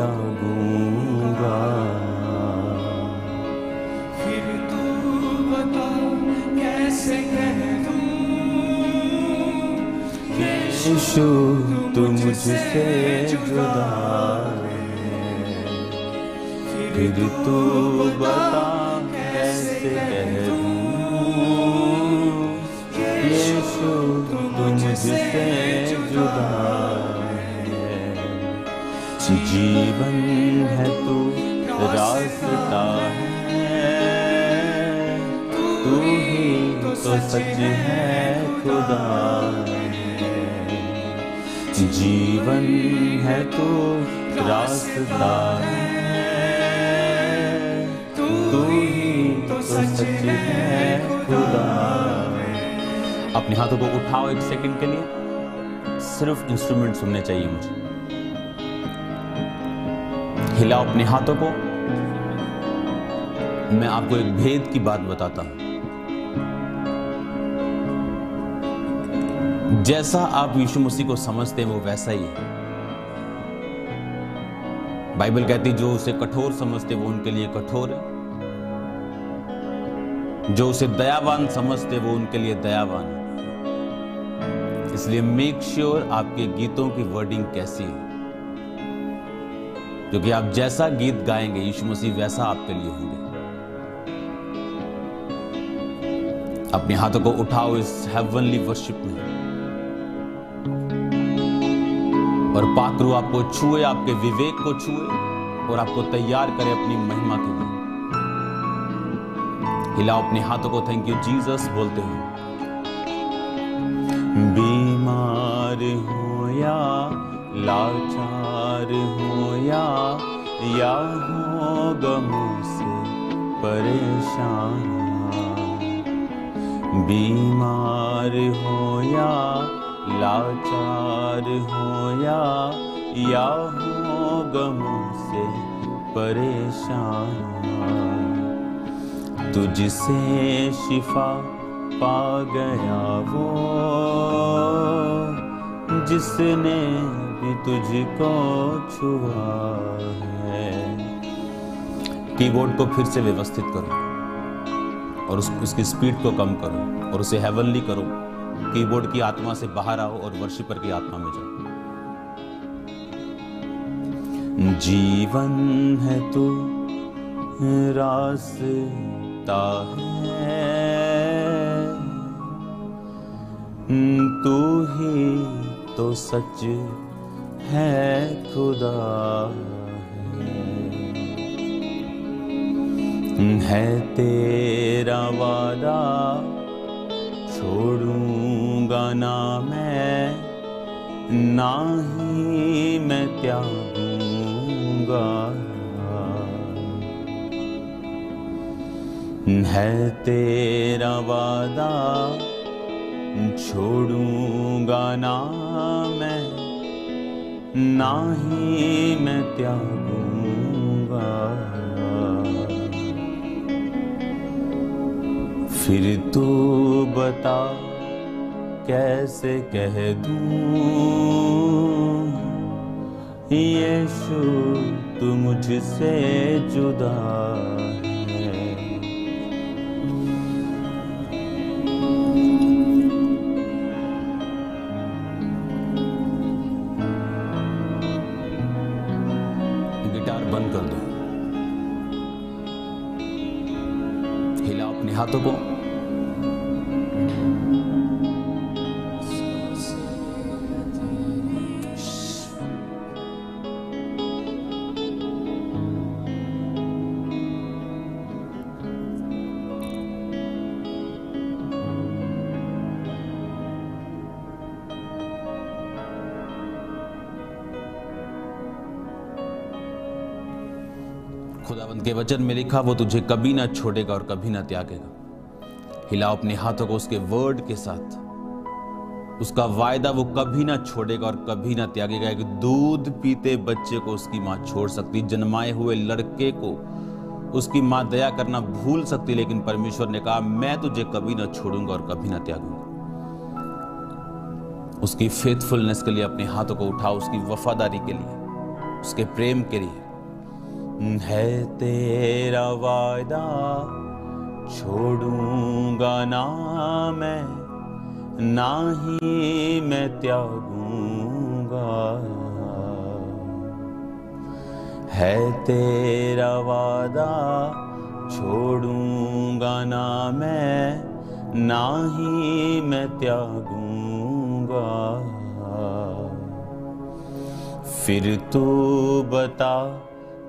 त्यागूंगा। फिर तू बता कैसे कह दूं यीशु तू मुझसे जुदा है। फिर तू बता कैसे कह दूं यीशु तू मुझसे जुदा है। जीवन है तू रास्ता है, तू ही तो सच है खुदा है। जीवन है तू रास्ता है, तू ही तो सच है खुदा है। अपने हाथों को उठाओ एक सेकंड के लिए, सिर्फ इंस्ट्रूमेंट सुनने चाहिए मुझे। हिलाओ अपने हाथों को। मैं आपको एक भेद की बात बताता हूं। जैसा आप यीशु मसीह को समझते हैं वो वैसा ही है। बाइबल कहती जो उसे कठोर समझते वो उनके लिए कठोर है, जो उसे दयावान समझते वो उनके लिए दयावान है। इसलिए मेक श्योर आपके गीतों की वर्डिंग कैसी है, क्योंकि आप जैसा गीत गाएंगे यीशु मसीह वैसा आपके लिए होंगे। अपने हाथों को उठाओ इस हेवनली वर्शिप में, और पाक रूह आपको छुए, आपके विवेक को छुए और आपको तैयार करे अपनी महिमा के लिए। हिलाओ अपने हाथों को। थैंक यू जीसस बोलते हुए। बीमार हो या लाचार हो या हो गमों से परेशान, बीमार हो या लाचार हो या हो गमों से परेशान, तुझसे शिफा पा गया वो जिसने भी तुझको छुआ है। कीबोर्ड को फिर से व्यवस्थित करो और उसकी स्पीड को कम करो और उसे हेवनली करो। कीबोर्ड की आत्मा से बाहर आओ और वर्शिपर की आत्मा में जाओ। जीवन है तू रास्ता है, तू ही तो सच है खुदा है तेरा वादा छोड़ूंगा ना मैं, ना ही मैं त्यागूंगा। है तेरा वादा छोड़ूंगा ना मैं, ना ही मैं त्यागूंगा। फिर तू बता कैसे कह दूं यीशु तू मुझसे जुदा है। गिटार बंद कर दो। हिलाओ अपने हाथों को। खुदावंद के वचन में लिखा वो तुझे कभी ना छोड़ेगा और कभी ना त्यागेगा। हिलाओ अपने हाथों को उसके वर्ड के साथ। उसका वायदा वो कभी ना छोड़ेगा और कभी ना त्यागेगा। एक दूध पीते बच्चे को उसकी माँ छोड़ सकती, जन्माए हुए लड़के को उसकी माँ दया करना भूल सकती, लेकिन परमेश्वर ने कहा मैं तुझे कभी ना छोड़ूंगा और कभी ना त्यागूंगा। उसकी फेथफुलनेस के लिए अपने हाथों को उठाओ, उसकी वफादारी के लिए। उसके प्रेम के लिए। है तेरा वादा छोड़ूंगा ना मैं, ना ही मैं त्यागूंगा। है तेरा वादा छोड़ूंगा ना मैं, ना ही मैं त्यागूंगा। फिर तू बता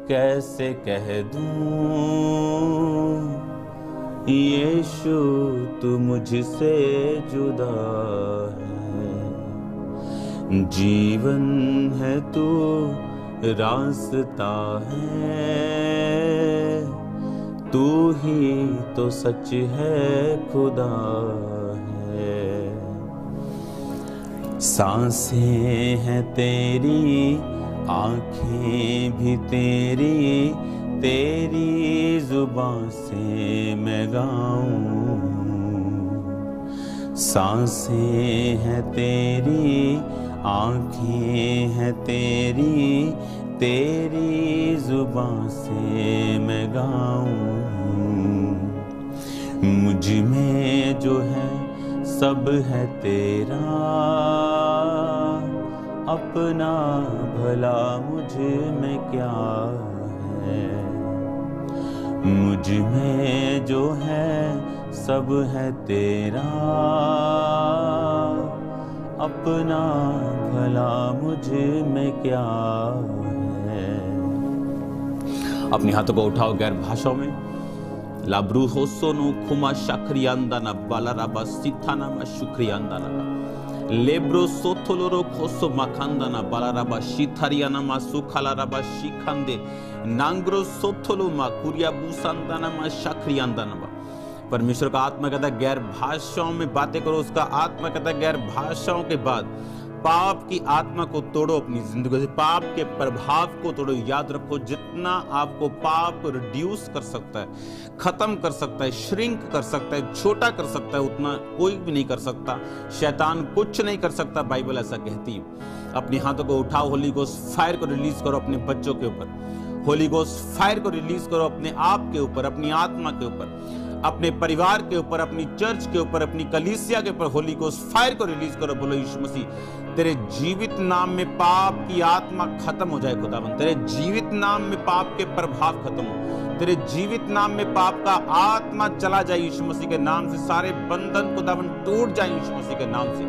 कैसे कह दूं, यीशु तू मुझसे जुदा है। जीवन है तू रास्ता है, तू ही तो सच है खुदा है। सांसें हैं तेरी, आंखें भी तेरी, तेरी जुबान से मैं गाऊं। सांसें हैं तेरी, आंखें हैं तेरी, तेरी जुबान से मैं गाऊं। मुझ में जो है सब है तेरा, अपना भला मुझ में क्या है। मुझ में जो है सब है तेरा, अपना भला मुझ में क्या है। अपने हाथों को उठाओ गैर भाषाओं में। लाब्रू होसोनु खुमा शक्रियांदा ना बालाराबा सिथाना मा शुक्रियांदा ना लेब्रो सोथोलोरो खोसो माखांदा ना बालाराबा शिथारियाना मा सुखालाराबा शिखंदे नांग्रो सोथोलो मा कुरिया बुसंदा ना मा शक्रियांदा ना। परमेश्वर का आत्मा कहता है गैर भाषाओं में बातें करो। उसका आत्मा कहता है गैर भाषाओं के बाद पाप की आत्मा को तोड़ो अपनी जिंदगी से, पाप के प्रभाव को तोड़ो। याद रखो जितना आपको पाप रिड्यूस कर सकता है, खत्म कर सकता है, श्रिंक कर सकता है, छोटा कर सकता है, उतना कोई भी नहीं कर सकता। शैतान कुछ नहीं कर सकता, बाइबल ऐसा कहती है। अपने हाथों को उठाओ, होली गोस्ट फायर को रिलीज करो अपने बच्चों के ऊपर। होली गोस्ट फायर को रिलीज करो अपने आप के ऊपर, अपनी आत्मा के ऊपर, अपने परिवार के ऊपर, अपनी चर्च के ऊपर, अपनी कलीसिया के ऊपर। होली गोस्ट फायर को रिलीज करो। बोलो यीशु मसीह तेरे जीवित नाम में पाप की आत्मा खत्म हो जाए खुदावन। तेरे जीवित नाम में पाप के प्रभाव खत्म हो। तेरे जीवित नाम में पाप का आत्मा चला जाए यीशु मसीह के नाम से। सारे बंधन खुदावन टूट जाए यीशु मसीह के नाम से।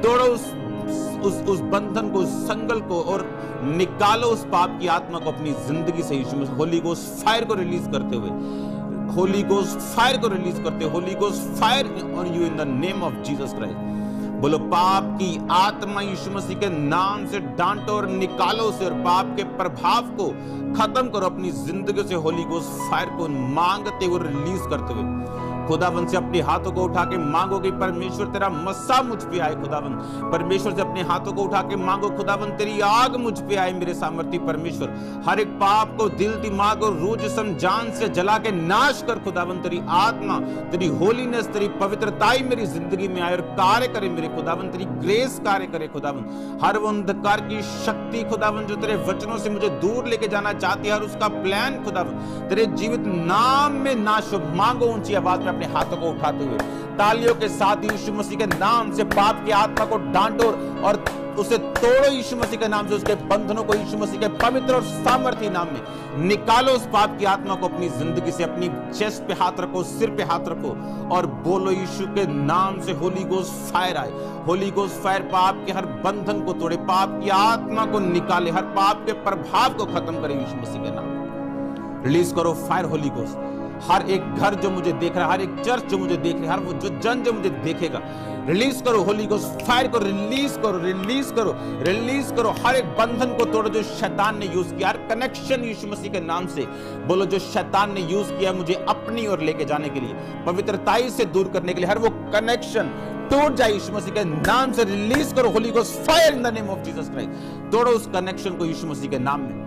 तोड़ो उस बंधन को, उस संगल को, और निकालो उस पाप की आत्मा को अपनी जिंदगी से यीशु मसीह। होली गोस्ट फायर को रिलीज करते हुए, होली गोस्ट फायर को रिलीज करते, Holi ghost fire on you in the name of Jesus Christ. बोलो पाप की आत्मा यीशु मसीह के नाम से डांटो और निकालो उसे, और पाप के प्रभाव को खत्म करो अपनी जिंदगी से। होली गोस्ट फायर को मांगते हुए, रिलीज करते हुए खुदावन से अपने हाथों को उठा के मांगो कि परमेश्वर तेरा मस्सा मुझ पे आए। खुदावन परमेश्वर से अपने हाथों को उठा के मांगो, खुदावन तेरी आग मुझ पे आए मेरे सामर्थी परमेश्वर। हर एक पाप को दिल, दिमाग और रूह जिस्म जान से जला के नाश कर। खुदावन तेरी आत्मा, तेरी होलीनेस, तेरी पवित्रताई मेरी जिंदगी में आए और कार्य करे मेरे खुदावन। तेरी ग्रेस कार्य करे खुदावन। हर वो अंधकार की शक्ति खुदावन जो तेरे वचनों से मुझे दूर लेके जाना चाहती है, और उसका प्लान खुदावन तेरे जीवित नाम में नाश हो। मांगो ऊंची आवाज में अपने हाथों को उठाते हुए, तालियों के साथ यीशु मसीह के नाम से पाप की आत्मा को डांटो और उसे तोड़ो यीशु मसीह के नाम से। उसके बंधनों को यीशु मसीह के पवित्र और सामर्थी नाम में निकालो। उस पाप की आत्मा को अपनी जिंदगी से, अपनी चेस्ट पे हाथ रखो, सिर पे हाथ रखो और बोलो यीशु के नाम से होली गोस्ट फायर आए। होली गोस्ट फायर पाप के हर बंधन को तोड़े, पाप की आत्मा को निकाले, हर पाप के प्रभाव को खत्म करे यीशु मसीह के नाम। रिलीज करो फायर होली गोस्ट। हर एक घर जो मुझे देख रहा है, हर एक चर्च जो मुझे देख रहा है, हर वो जो जन जो मुझे देखेगा, रिलीज करो होली गोस्ट फायर को। रिलीज करो, रिलीज करो, रिलीज करो। हर एक बंधन को तोड़ो जो शैतान ने यूज किया, हर कनेक्शन यीशु मसीह के नाम से बोलो जो शैतान ने यूज किया मुझे अपनी ओर लेके जाने के लिए, पवित्रताई से दूर करने के लिए, हर वो कनेक्शन तोड़ जाए यीशु मसीह के नाम से। रिलीज करो Holi ghost fire in the name of Jesus Christ. तोड़ो उस कनेक्शन को यीशु मसीह के नाम में।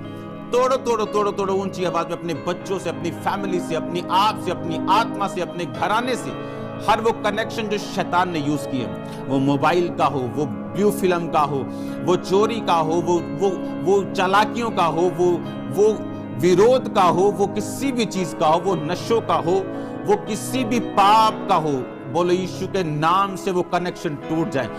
तोड़ो तोड़ो तोड़ो तोड़ो ऊंची आवाज में, अपने बच्चों से, अपनी फैमिली से, अपनी आप से, अपनी आत्मा से, अपने घराने से, हर वो कनेक्शन जो शैतान ने यूज किए, वो मोबाइल का हो, वो ब्लू फिल्म का हो, वो चोरी का हो, वो चालाकियों का हो, वो विरोध का हो, वो किसी भी चीज का हो, वो नशों का हो, वो किसी भी पाप का हो, बोलो यीशु के नाम से वो कनेक्शन टूट जाए।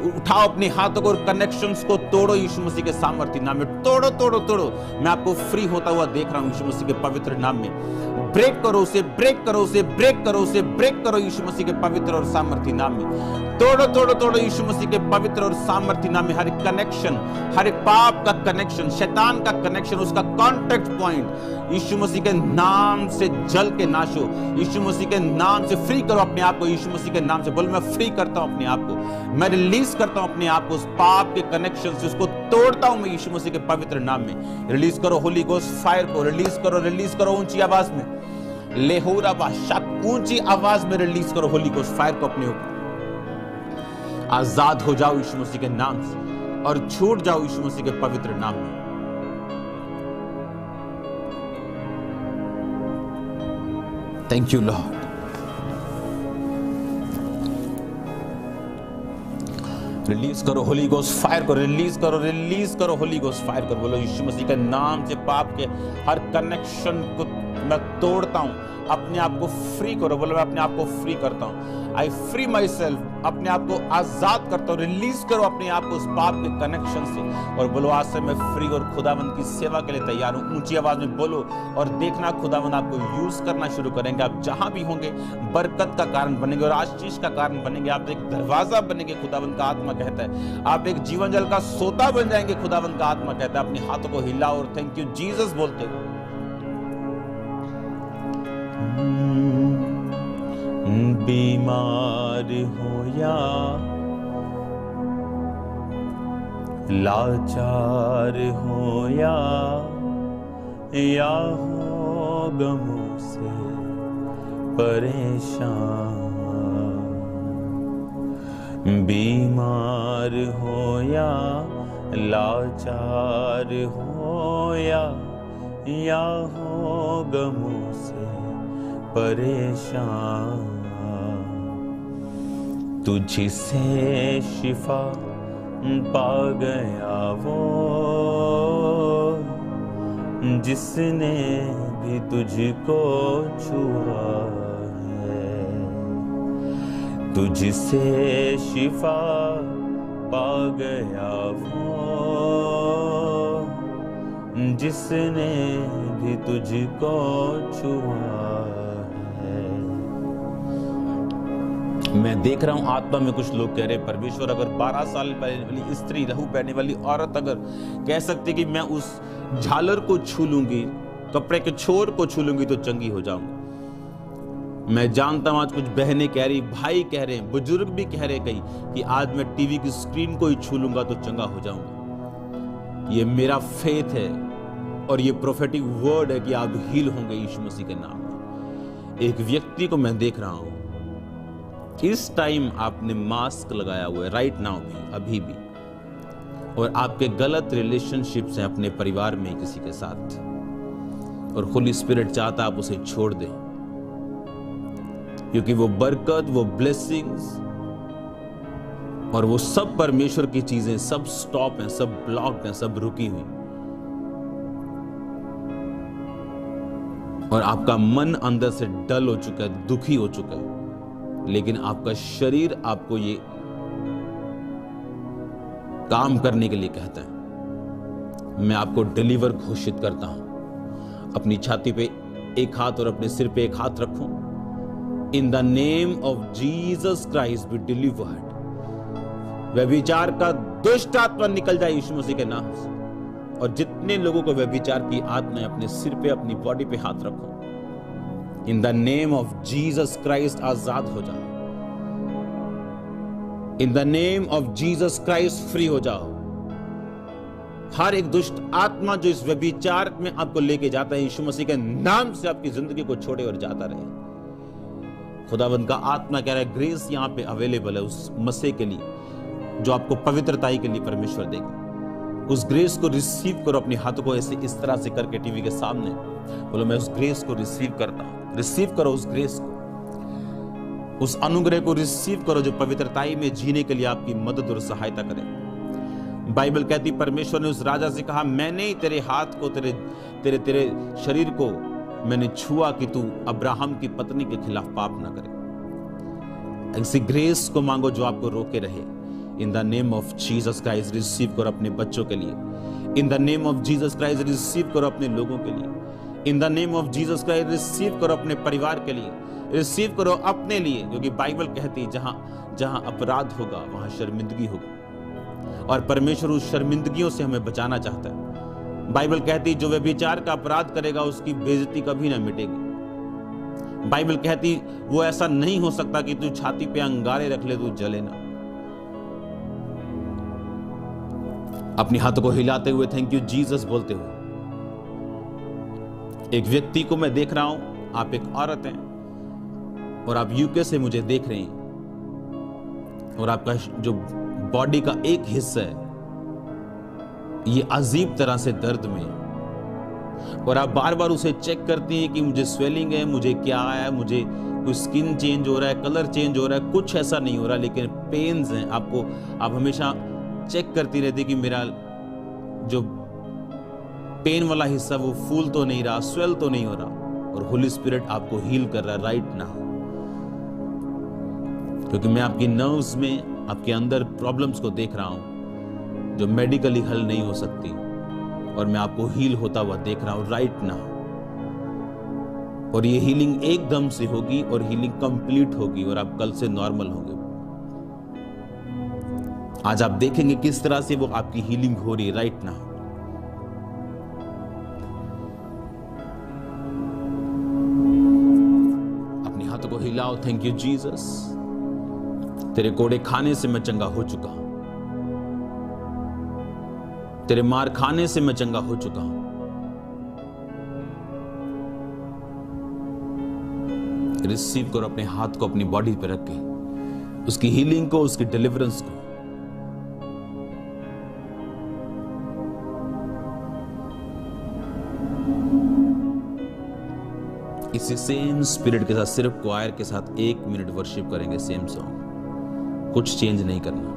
उठाओ अपने हाथों को और कनेक्शंस को तोड़ो यीशु मसीह के सामर्थ्य नाम में। तोड़ो तोड़ो तोड़ो। मैं आपको फ्री होता हुआ देख रहा हूं यीशु मसीह के पवित्र नाम में। ब्रेक करो उसे, ब्रेक करो उसे, ब्रेक करो उसे, ब्रेक करो यीशु मसीह के पवित्र और सामर्थ्य नाम में। तोड़ो तोड़ो तोड़ो यीशु मसीह के पवित्र और सामर्थ्य नाम में। हर एक कनेक्शन, हर एक पाप का कनेक्शन, शैतान का कनेक्शन, उसका कॉन्टैक्ट पॉइंट यीशु मसीह के नाम से जल के नाश हो। यीशु मसीह के नाम से फ्री करो अपने आप को। यीशु मसीह के नाम से बोलो, मैं फ्री करता हूं अपने आप को, मैं रिलीज करता हूं अपने आप को उस पाप के कनेक्शन से, उसको तोड़ता हूं मैं यीशु मसीह के पवित्र नाम में। रिलीज करो होली गोस्ट फायर को, रिलीज करो ऊंची आवाज में। लेहोरा बाशाक, ऊंची आवाज में रिलीज करो होली गोस्ट फायर को अपने ऊपर। आजाद हो जाओ यीशु मसीह के नाम से और छूट जाओ यीशु मसीह के पवित्र नाम में। Thank you Lord. रिलीज करो होली गोस्ट फायर को, रिलीज करो होली गोस्ट फायर को। बोलो यीशु मसीह के नाम से पाप के हर कनेक्शन को मैं तोड़ता हूं, अपने आप को फ्री करो। बोलो मैं अपने आप को फ्री करता हूं। आई फ्री माई सेल्फ, अपने आप को आजाद करता हूं। रिलीज करो अपने आप को उस पाप के कनेक्शन से और बोलो आज से मैं फ्री और खुदावंद की सेवा के लिए तैयार हूं। ऊंची आवाज में बोलो और देखना खुदावंद आपको यूज करना शुरू करेंगे। आप जहां भी होंगे बरकत का कारण बनेंगे और आशीष का कारण बनेंगे। आप एक दरवाजा बनेंगे, खुदावंद का आत्मा कहता है। आप एक जीवन जल का सोता बन जाएंगे, खुदावंद का आत्मा कहता है। अपने हाथों को हिलाओ और थैंक यू जीसस बोलते हो। बीमार हो या लाचार हो या हो गमों से परेशान, बीमार हो या लाचार हो या हो गमों से परेशान, तुझसे शिफा पा गया वो जिसने भी तुझको छुआ है, तुझसे शिफा पा गया वो जिसने भी तुझको छुआ। मैं देख रहा हूं आत्मा में कुछ लोग कह रहे परमेश्वर अगर 12 साल वाली स्त्री, लहू बहने वाली औरत अगर कह सकती कि मैं उस झालर को छू लूंगी, कपड़े के छोर को छू लूंगी तो चंगी हो जाऊंगा। मैं जानता हूं आज कुछ बहनें कह रही, भाई कह रहे हैं, बुजुर्ग भी कह रहे कई कि आज मैं टीवी की स्क्रीन को ही छू लूंगा तो चंगा हो जाऊंगा। ये मेरा फेथ है और ये प्रोफेटिक वर्ड है कि आप हील होंगे यीशु मसीह के नाम में। एक व्यक्ति को मैं देख रहा हूं इस टाइम आपने मास्क लगाया हुआ है, राइट नाउ भी, अभी भी, और आपके गलत रिलेशनशिप्स हैं अपने परिवार में किसी के साथ और होली स्पिरिट चाहता आप उसे छोड़ दें क्योंकि वो बरकत, वो ब्लेसिंग्स और वो सब परमेश्वर की चीजें सब स्टॉप हैं, सब ब्लॉक्ड हैं, सब रुकी हुई। और आपका मन अंदर से डल हो चुका है, दुखी हो चुका है, लेकिन आपका शरीर आपको ये काम करने के लिए कहता है। मैं आपको डिलीवर घोषित करता हूं। अपनी छाती पे एक हाथ और अपने सिर पे एक हाथ रखो। In the name of Jesus Christ be delivered. व्यभिचार का दुष्ट आत्मा निकल जाए यीशु मसीह के नाम से। और जितने लोगों को व्यभिचार की आत्मा है अपने सिर पे, अपनी बॉडी पे हाथ रखो। In the name of Jesus Christ आजाद हो जाओ। In the name of Jesus Christ free हो जाओ। हर एक दुष्ट आत्मा जो इस व्यभिचार में आपको लेके जाता है यीशु मसीह के नाम से आपकी जिंदगी को छोड़े और जाता रहे। खुदावंद का आत्मा कह रहा है ग्रेस यहां पे अवेलेबल है उस मसीह के लिए जो आपको पवित्रताई के लिए परमेश्वर देगा। उस ग्रेस को रिसीव करो। अपने हाथों को ऐसे इस तरह से करके टीवी के सामने बोलो मैं उस ग्रेस को रिसीव करता हूं। रिसीव करो उस ग्रेस को। उस अनुग्रह को रिसीव करो जो पवित्रताई में जीने के लिए आपकी मदद और सहायता करे। बाइबल कहती परमेश्वर ने उस राजा से कहा, मैंने ही तेरे हाथ को तेरे शरीर को मैंने छुआ कि तू अब्राहम की पत्नी के खिलाफ पाप ना करे। ऐसी ग्रेस को मांगो जो आपको रोके रहे। इन the name of Jesus Christ receive करो अपने बच्चों के लिए। इन the name of Jesus Christ receive करो अपने लोगों के लिए। इन the name of Jesus Christ receive करो अपने परिवार के लिए, रिसीव करो अपने लिए, क्योंकि बाइबल कहती है जहां अपराध होगा वहां शर्मिंदगी होगी, और परमेश्वर उस शर्मिंदगियों से हमें बचाना चाहता है। बाइबल कहती जो व्यभिचार का अपराध करेगा उसकी बेइज्जती कभी ना मिटेगी। बाइबल कहती वो ऐसा नहीं हो सकता कि तू छाती पे अंगारे रख ले तू जले ना। अपने हाथों को हिलाते हुए थैंक यू जीसस बोलते हुए, एक व्यक्ति को मैं देख रहा हूं, आप एक औरत हैं और आप यूके से मुझे देख रहे हैं, और आपका जो बॉडी का एक हिस्सा है ये अजीब तरह से दर्द में है, और आप बार बार उसे चेक करती हैं कि मुझे स्वेलिंग है, मुझे क्या है, मुझे कोई स्किन चेंज हो रहा है, कलर चेंज हो रहा है, कुछ ऐसा नहीं हो रहा, लेकिन पेन्स हैं। आप हमेशा चेक करती रहती कि मेरा जो पेन वाला हिस्सा वो फूल तो नहीं रहा, स्वेल तो नहीं हो रहा, और होली स्पिरिट आपको हील कर रहा है राइट नाउ, क्योंकि मैं आपकी नर्व्स में, आपके अंदर प्रॉब्लम्स को देख रहा हूं जो मेडिकली हल नहीं हो सकती, और मैं आपको हील होता हुआ देख रहा हूं राइट नाउ। और ये हीलिंग एकदम से होगी और हीलिंग कंप्लीट होगी और आप कल से नॉर्मल होंगे। आज आप देखेंगे किस तरह से वो आपकी हीलिंग हो रही है राइट नाउ। अपने हाथों को हिलाओ, थैंक यू जीसस। तेरे कोड़े खाने से मैं चंगा हो चुका हूं, तेरे मार खाने से मैं चंगा हो चुका हूं। रिसीव करो अपने हाथ को अपनी बॉडी पर रख के उसकी हीलिंग को, उसकी डिलीवरेंस को। इसी सेम स्पिरिट के साथ सिर्फ क्वायर के साथ 1 मिनट वर्शिप करेंगे, सेम सॉन्ग, कुछ चेंज नहीं करना।